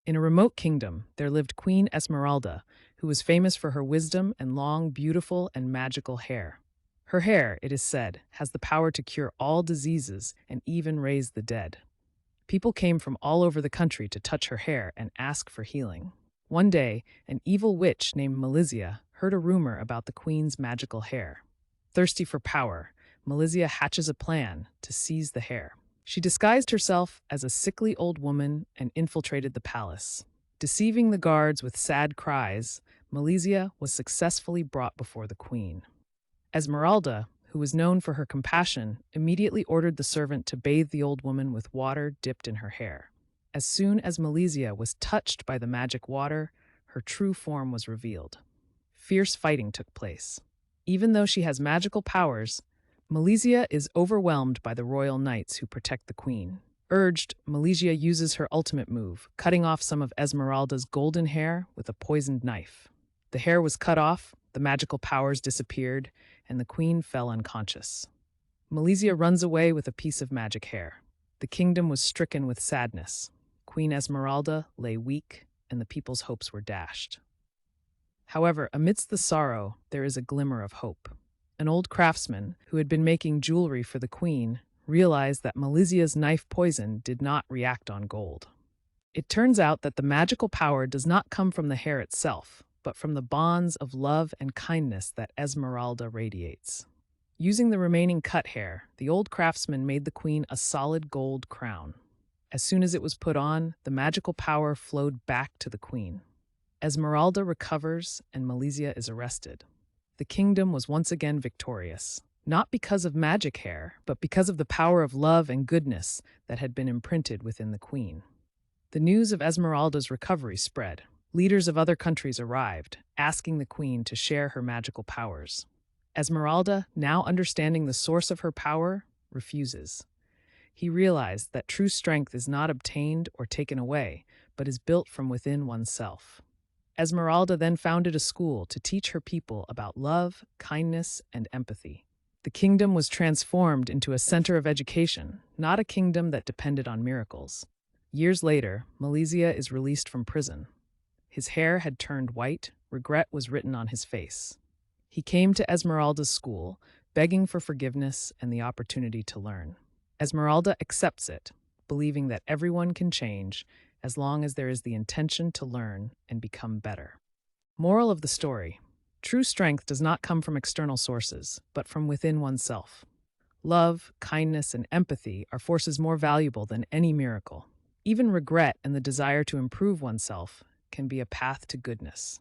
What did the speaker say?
In a remote kingdom, there lived Queen Esmeralda, who was famous for her wisdom and long, beautiful, and magical hair. Her hair, it is said, has the power to cure all diseases and even raise the dead. People came from all over the country to touch her hair and ask for healing. One day, an evil witch named Malizia heard a rumor about the queen's magical hair. Thirsty for power, Malizia hatches a plan to seize the hair. She disguised herself as a sickly old woman and infiltrated the palace. Deceiving the guards with sad cries, Malizia was successfully brought before the queen. Esmeralda, who was known for her compassion, immediately ordered the servant to bathe the old woman with water dipped in her hair. As soon as Malizia was touched by the magic water, her true form was revealed. Fierce fighting took place. Even though she has magical powers, Malizia is overwhelmed by the royal knights who protect the queen. Urged, Malizia uses her ultimate move, cutting off some of Esmeralda's golden hair with a poisoned knife. The hair was cut off, the magical powers disappeared, and the queen fell unconscious. Malizia runs away with a piece of magic hair. The kingdom was stricken with sadness. Queen Esmeralda lay weak, and the people's hopes were dashed. However, amidst the sorrow, there is a glimmer of hope. An old craftsman, who had been making jewelry for the queen, realized that Malizia's knife poison did not react on gold. It turns out that the magical power does not come from the hair itself, but from the bonds of love and kindness that Esmeralda radiates. Using the remaining cut hair, the old craftsman made the queen a solid gold crown. As soon as it was put on, the magical power flowed back to the queen. Esmeralda recovers and Malizia is arrested. The kingdom was once again victorious, not because of magic hair, but because of the power of love and goodness that had been imprinted within the queen. The news of Esmeralda's recovery spread. Leaders of other countries arrived, asking the queen to share her magical powers. Esmeralda, now understanding the source of her power, refuses. He realized that true strength is not obtained or taken away, but is built from within oneself. Esmeralda then founded a school to teach her people about love, kindness, and empathy. The kingdom was transformed into a center of education, not a kingdom that depended on miracles. Years later, Malizia is released from prison. His hair had turned white, regret was written on his face. He came to Esmeralda's school, begging for forgiveness and the opportunity to learn. Esmeralda accepts it, believing that everyone can change as long as there is the intention to learn and become better. Moral of the story: true strength does not come from external sources, but from within oneself. Love, kindness, and empathy are forces more valuable than any miracle. Even regret and the desire to improve oneself can be a path to goodness.